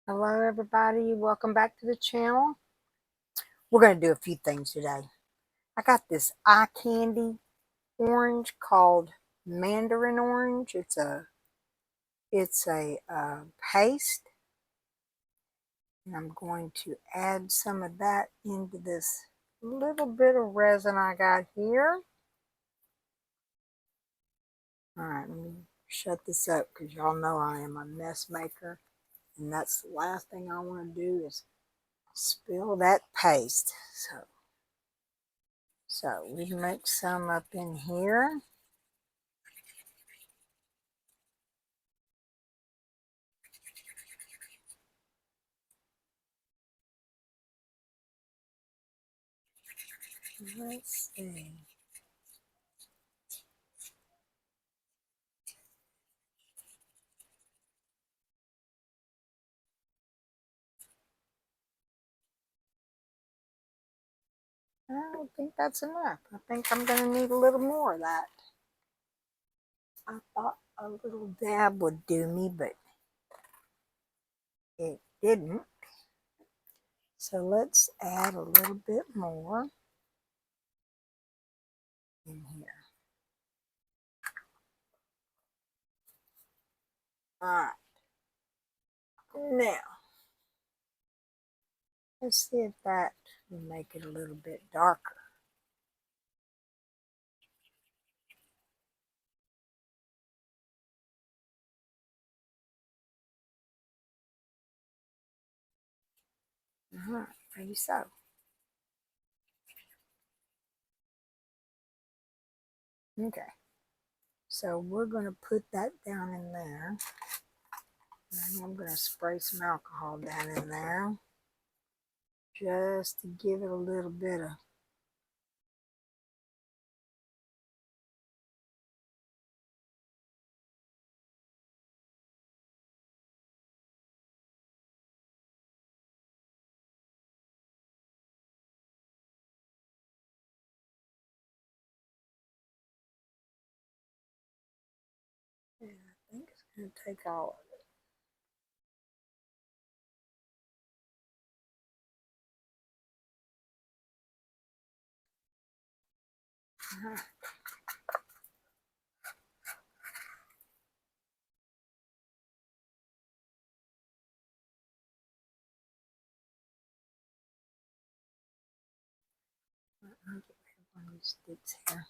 Hello everybody, welcome back to the channel. We're going to do a few things today. I got this eye candy orange called mandarin orange. It's a paste, and I'm going to add some of that into this little bit of resin I got here. Alright, let me shut this up because y'all know I am a mess maker, and that's the last thing I want to do is spill that paste. So we mix some up in here. Let's see. I don't think that's enough. I think I'm going to need a little more of that. I thought a little dab would do me, but it didn't. So let's add a little bit more in here. Alright. Now, let's see if that will make it a little bit darker. Maybe so. Okay. So we're going to put that down in there. And I'm going to spray some alcohol down in there just to give it a little bit of I think it's going to take all of it. I'll get rid of one of these sticks here.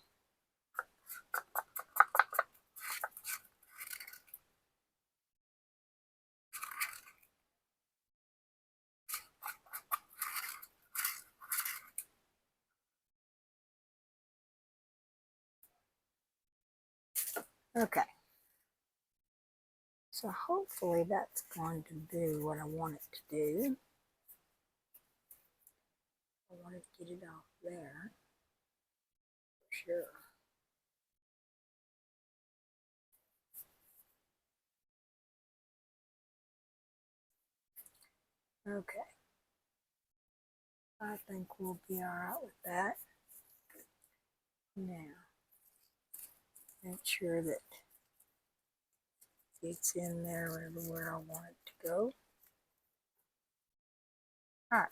Okay. So hopefully that's going to do what I want it to do. I want to get it off there for sure. Okay. I think we'll be alright with that. Now, make sure that it's in there everywhere I want it to go. Alright.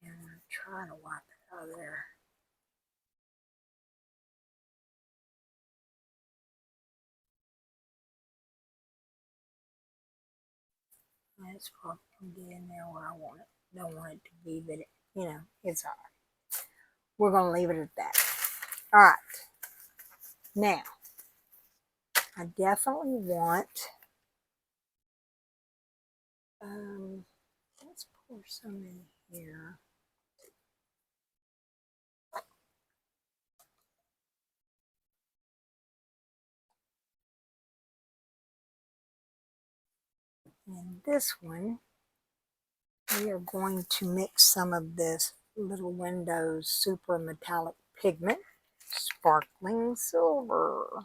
And I'm going to try to wipe it out of there. That's probably going to get in there where I want it. Don't want it to be, but it's alright. We're going to leave it at that. Alright. Now, I definitely want, let's pour some in here. And this one, we are going to mix some of this Little Windows Super Metallic Pigment Sparkling Silver.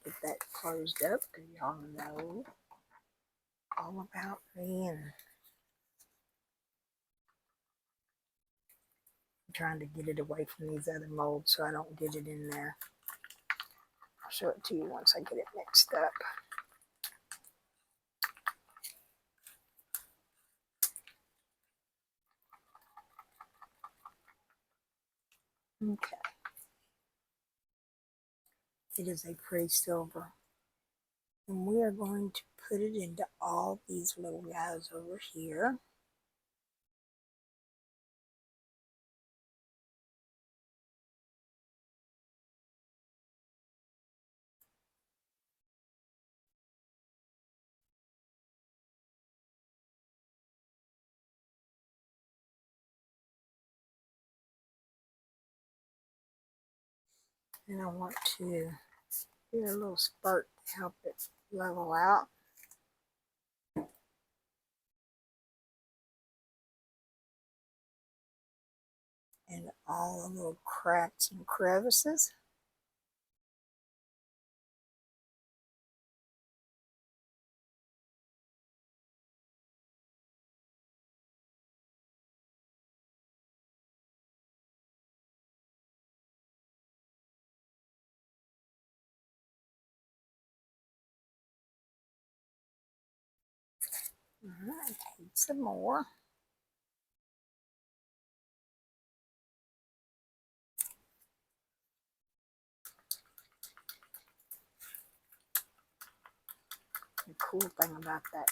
get that closed up because y'all know all about me, and I'm trying to get it away from these other molds so I don't get it in there. I'll show it to you once I get it mixed up. Okay. It is a pretty silver. And we are going to put it into all these little guys over here. And I want to do a little spurt to help it level out. And all the little cracks and crevices. Alright, need some more. The cool thing about that,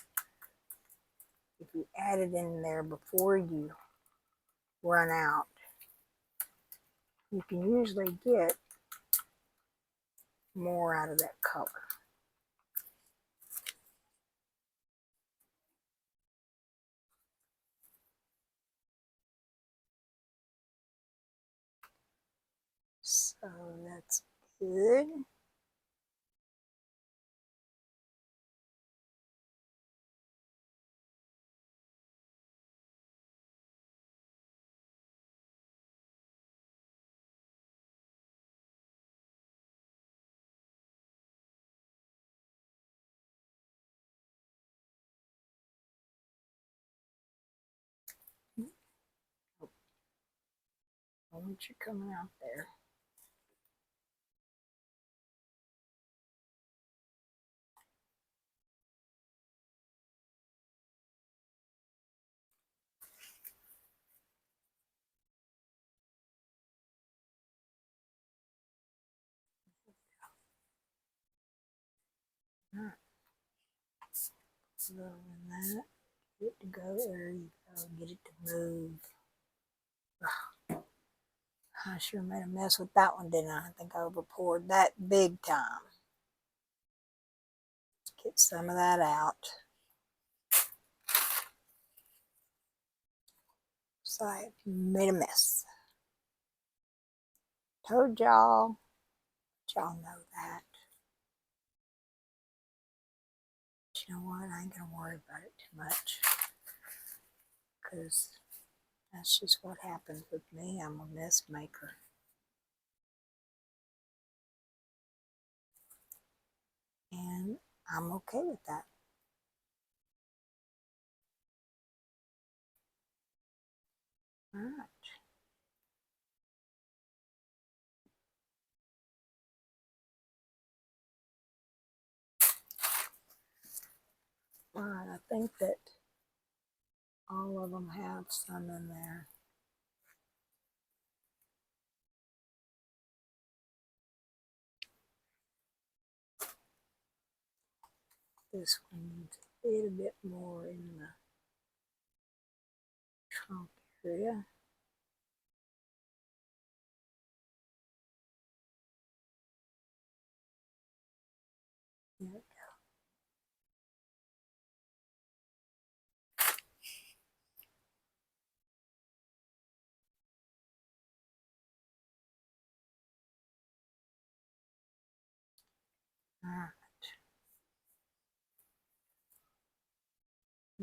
if you add it in there before you run out, you can usually get more out of that color. So that's good. I want you coming out there. Alright. So in that, get it to go, there you go, get it to move. Ugh. I sure made a mess with that one, didn't I? I think I overpoured that big time. Get some of that out. So I made a mess. Told y'all. Y'all know that. But you know what? I ain't gonna worry about it too much. Because that's just what happens with me. I'm a mess maker. And I'm okay with that. Alright. Alright, I think that all of them have some in there. This one needs a little bit more in the trunk area. There we go. Alright.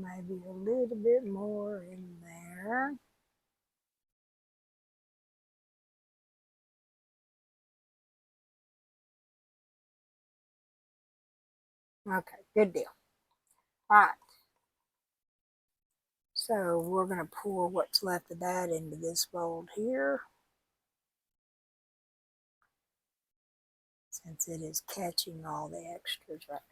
Maybe a little bit more in there. Okay, good deal. All right. So we're going to pour what's left of that into this mold here, since it is catching all the extras right now.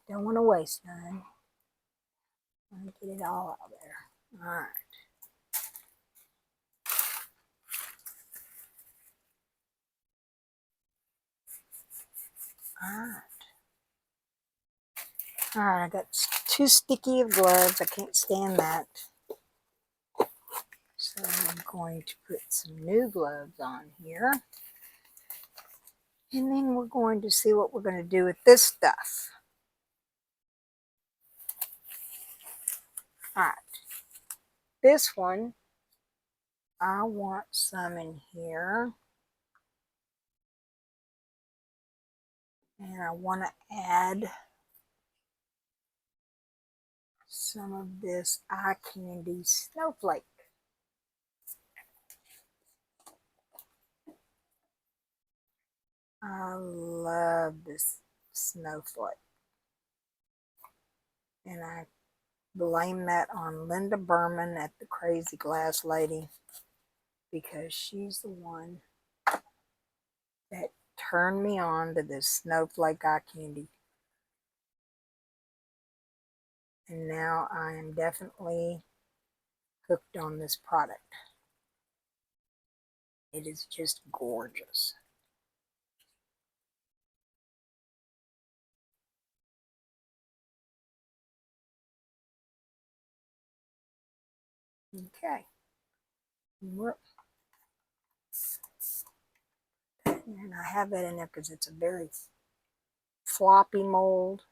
Don't want to waste none. I want to get it all out there. All right. All right. All right, I got too sticky of gloves. I can't stand that. So I'm going to put some new gloves on here. And then we're going to see what we're going to do with this stuff. All right. This one, I want some in here. And I want to add some of this eye candy snowflake. I love this snowflake. And I blame that on Linda Berman at the Crazy Glass Lady, because she's the one that turned me on to this snowflake eye candy. And now I am definitely hooked on this product. It is just gorgeous. Okay. And I have that in there because it's a very floppy mold.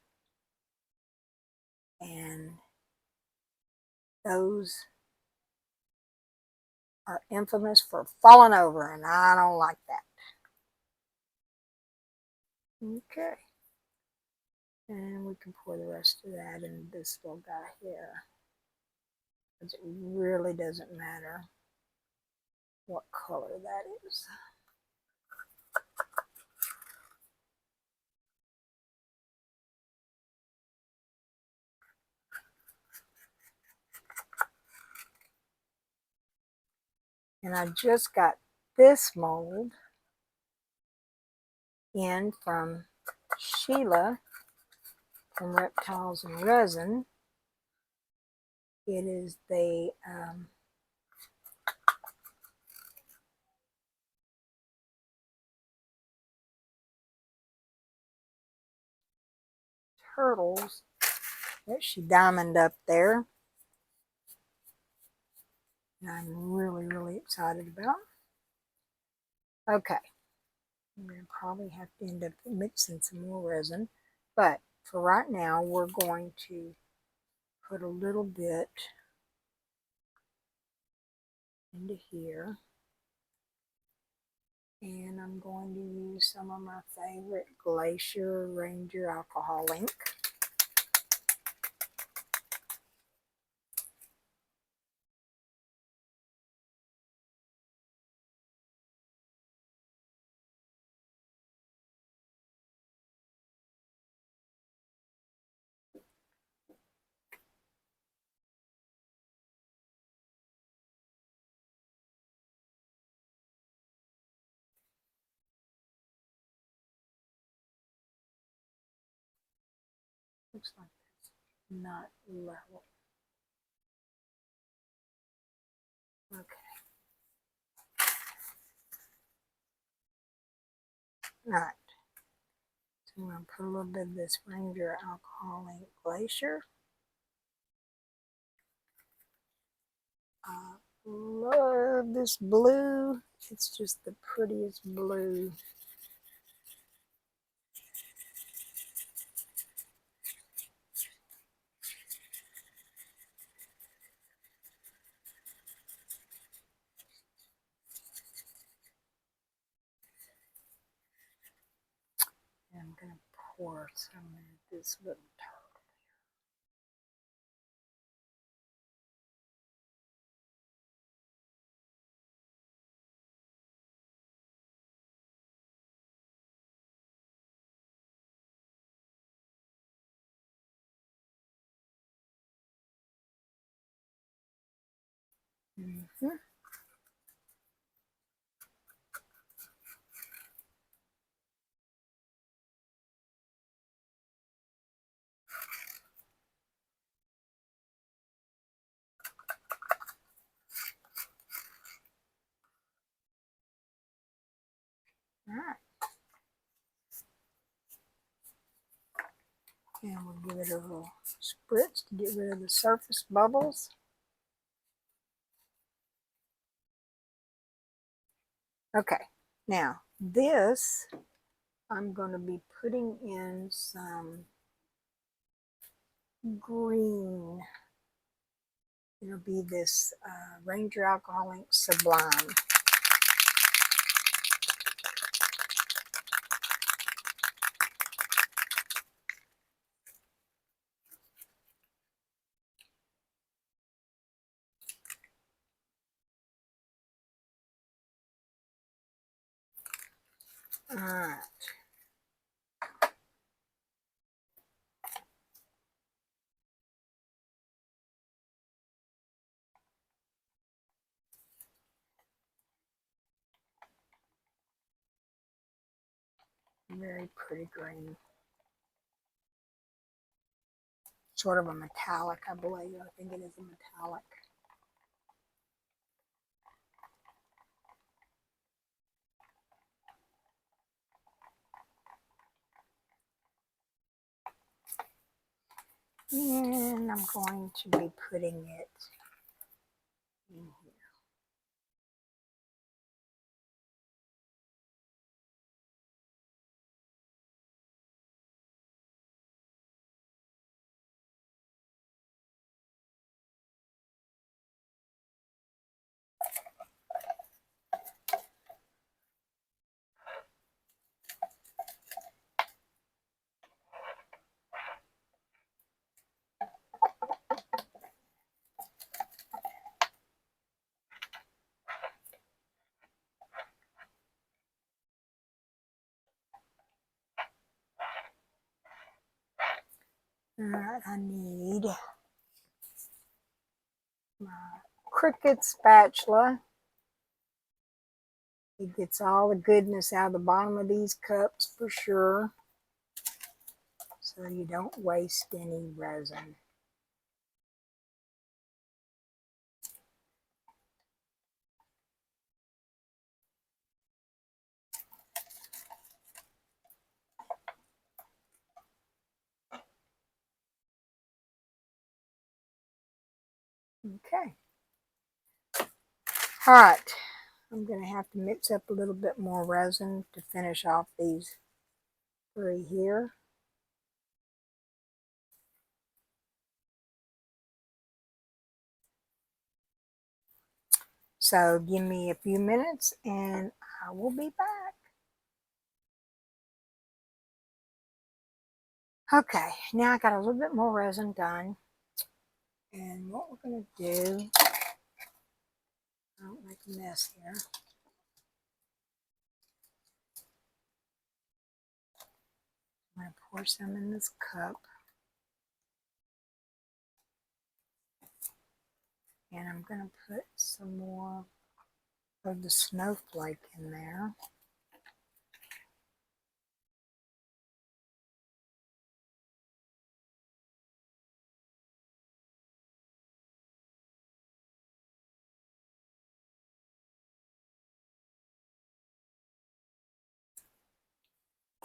And those are infamous for falling over, and I don't like that. Okay. And we can pour the rest of that in this little guy here, because it really doesn't matter what color that is. And I just got this mold in from Sheila from Reptiles and Resin. It is the turtles that she diamonded up there. And I'm really, really excited about. Okay. I'm going to probably have to end up mixing some more resin. But for right now, we're going to put a little bit into here. And I'm going to use some of my favorite Glacier Ranger alcohol ink. Looks like it's not level. Okay. All right. So I'm going to put a little bit of this Ranger alcohol ink Glacier. I love this blue. It's just the prettiest blue. pour some in this little turtle. Mm-hmm. All right. And we'll give it a little spritz to get rid of the surface bubbles. Okay, now this I'm going to be putting in some green. It'll be this Ranger Alcohol Ink Sublime. All right. Very pretty green. Sort of a metallic, I believe. I think it is a metallic. And I'm going to be putting it in here. All right, I need my Cricut spatula. It gets all the goodness out of the bottom of these cups for sure, so you don't waste any resin. Okay. All right. I'm going to have to mix up a little bit more resin to finish off these three here. So give me a few minutes and I will be back. Okay, now I got a little bit more resin done. And what we're going to do, I don't make a mess here. I'm going to pour some in this cup. And I'm going to put some more of the snowflake in there.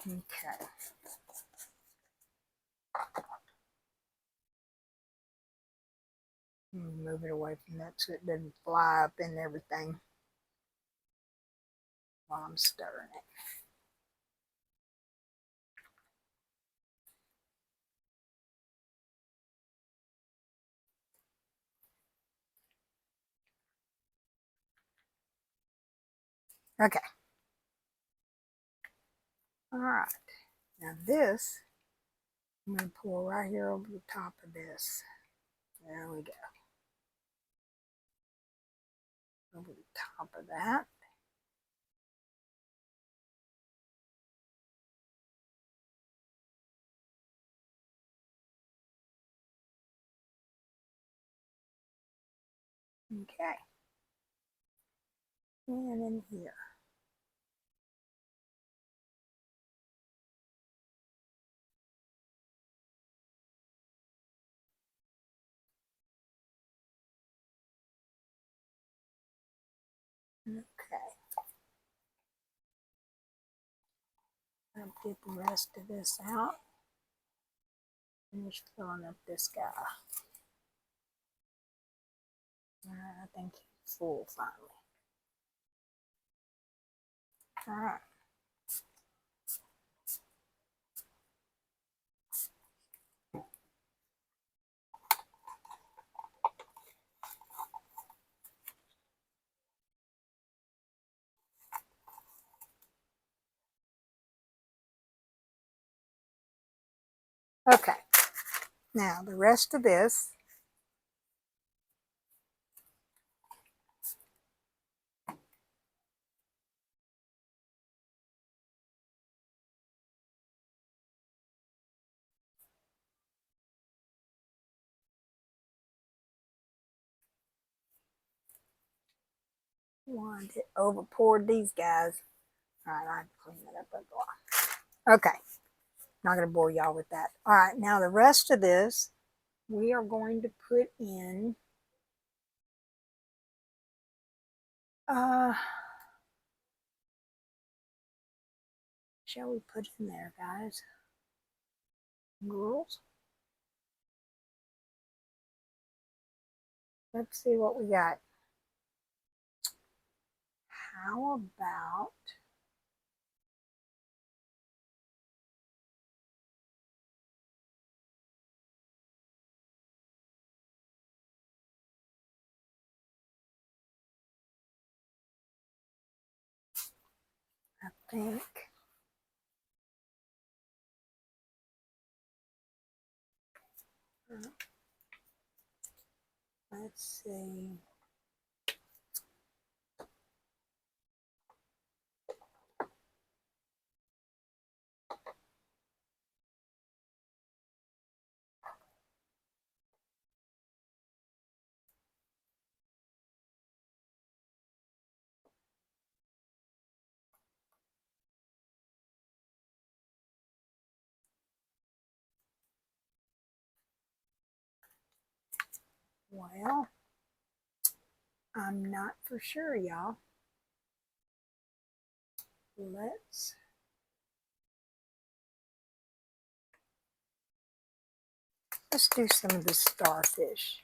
Okay. Move it away from that so it doesn't fly up in everything while I'm stirring it. Okay. All right. Now this I'm going to pour right here over the top of this. There we go. Over the top of that. Okay. And in here. Okay. I'll get the rest of this out. Finish filling up this guy. I think he's full finally. All right. Okay. Now the rest of this, wanted to over poured these guys. All right, I have to clean that up a while. Okay. Not going to bore y'all with that. All right, now the rest of this, we are going to put in shall we put in there, guys? Girls? Let's see what we got. How about I think let's see. Well, I'm not for sure, y'all. Let's do some of the starfish.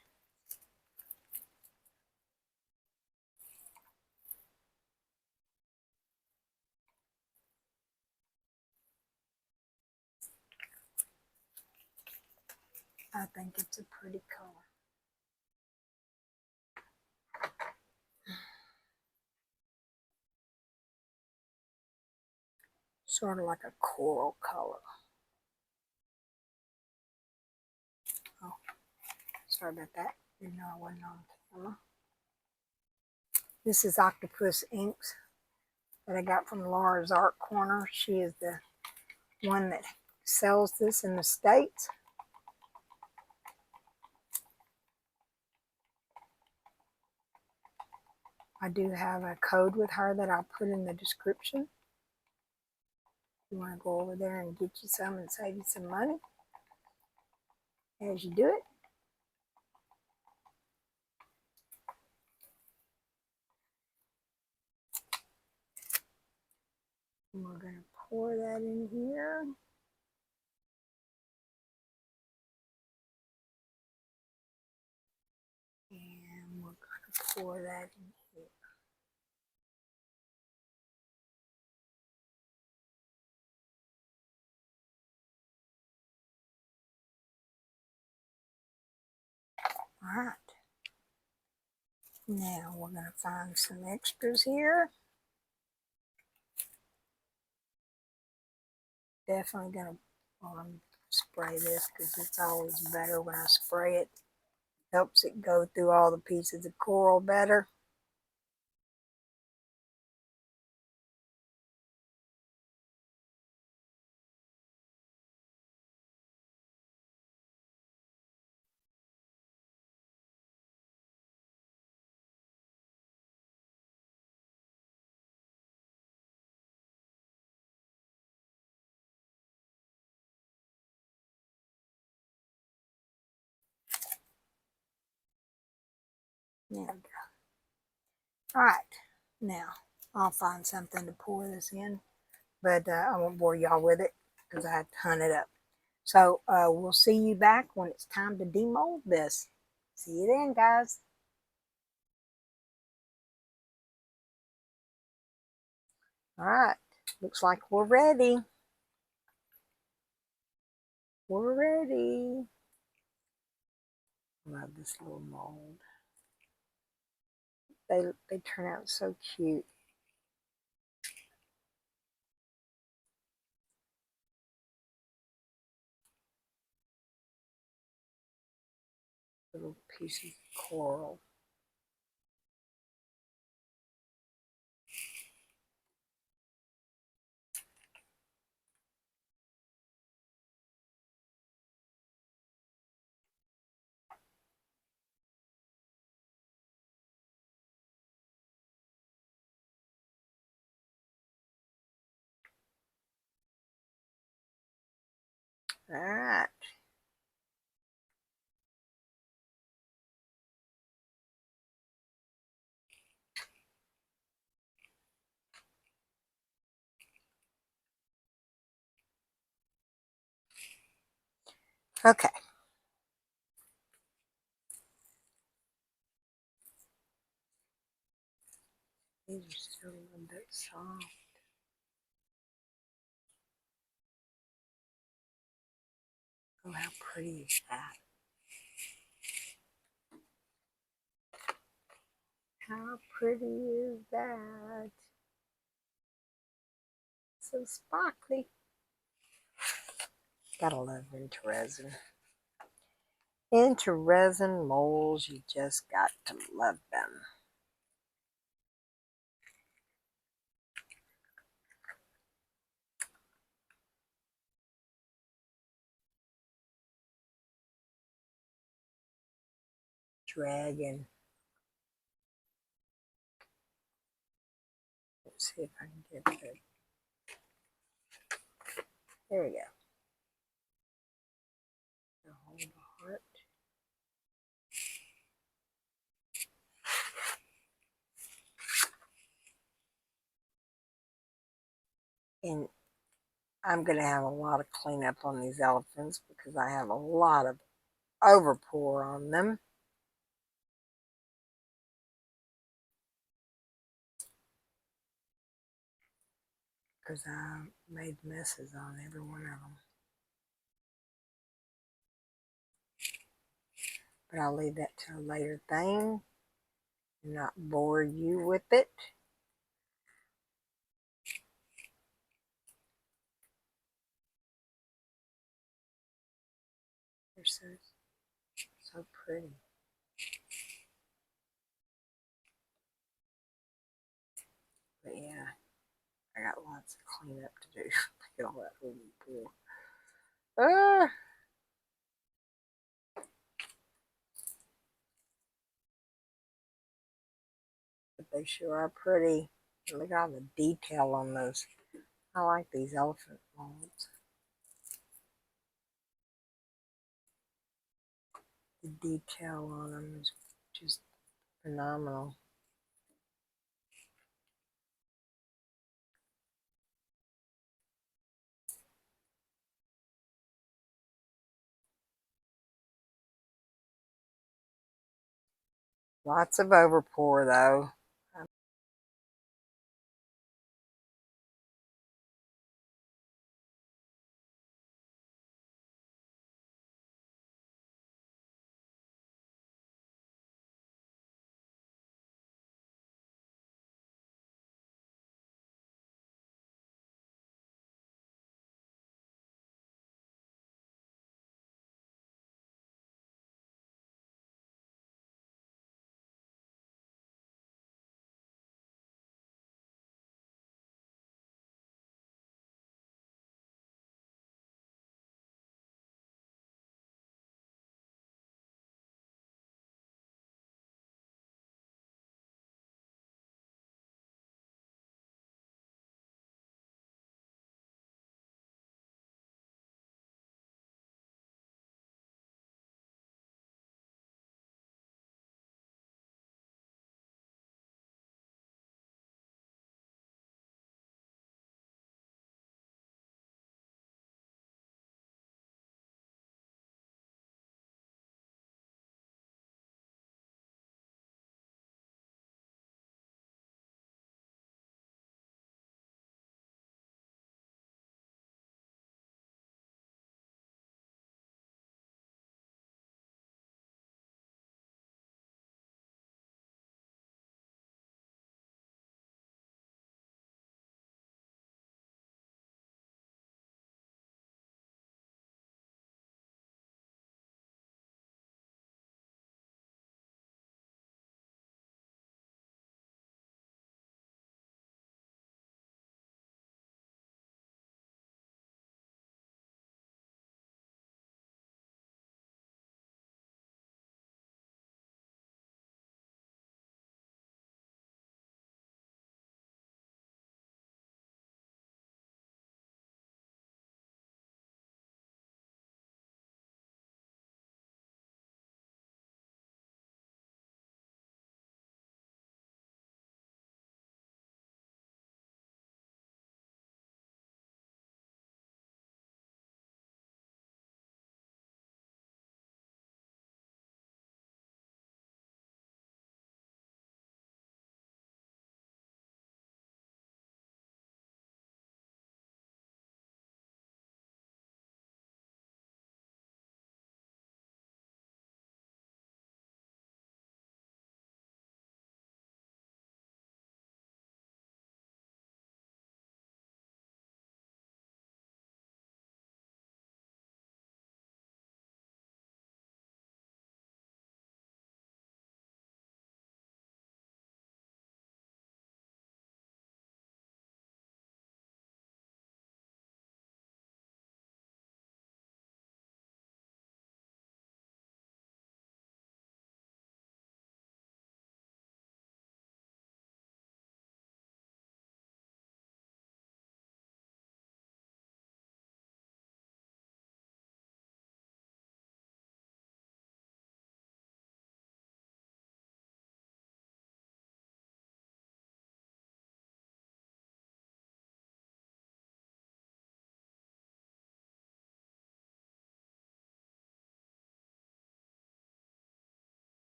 I think it's a pretty color. Sort of like a coral color. Oh, sorry about that. Didn't know I wasn't on camera. This is Octopus Inks that I got from Laura's Art Corner. She is the one that sells this in the States. I do have a code with her that I'll put in the description. You want to go over there and get you some and save you some money as you do it. And we're going to pour that in here. And we're going to pour that in here. All right. Now we're going to find some extras here. Definitely going to, well, I'm spray this because it's always better when I spray it. Helps it go through all the pieces of coral better. There we go. All right, now I'll find something to pour this in, but I won't bore y'all with it because I have to hunt it up. So we'll see you back when it's time to demold this. See you then, guys. All right, looks like we're ready. We're ready. Love this little mold. They turn out so cute. Little pieces of coral. All right. Okay. These are still a little bit soft. Oh, how pretty is that? How pretty is that? So sparkly. Gotta love intoresin. Intoresin molds, you just got to love them. Dragon. Let's see if I can get good. There we go. Hold the heart. And I'm going to have a lot of cleanup on these elephants because I have a lot of overpour on them. Because I made messes on every one of them. But I'll leave that to a later thing and not bore you with it. They're so pretty. But yeah, I got lots of cleanup to do. Look at all that overpour. Ah! But they sure are pretty. Look at all the detail on those. I like these elephant molds. The detail on them is just phenomenal. Lots of overpour though.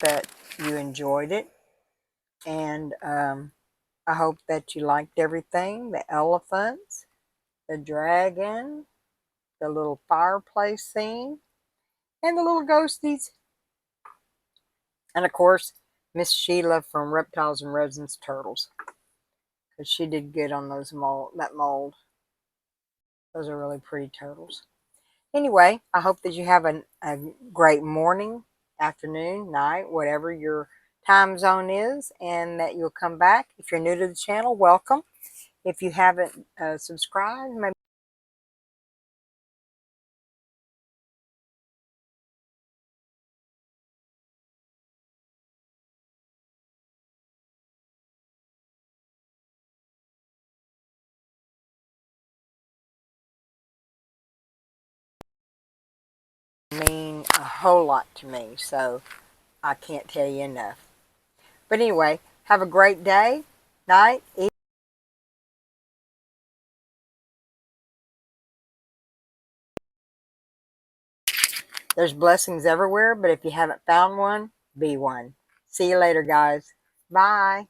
that you enjoyed it. And I hope that you liked everything. The elephants, the dragon, the little fireplace scene, and the little ghosties. And of course, Miss Sheila from Reptiles and Resins Turtles. Because she did good on those that mold. Those are really pretty turtles. Anyway, I hope that you have a great morning, afternoon, night, whatever your time zone is, and that you'll come back. If you're new to the channel, welcome. If you haven't subscribed, maybe mean a whole lot to me, so I can't tell you enough. But anyway, have a great day, night, evening. There's blessings everywhere, but if you haven't found one, be one. See you later, guys. Bye.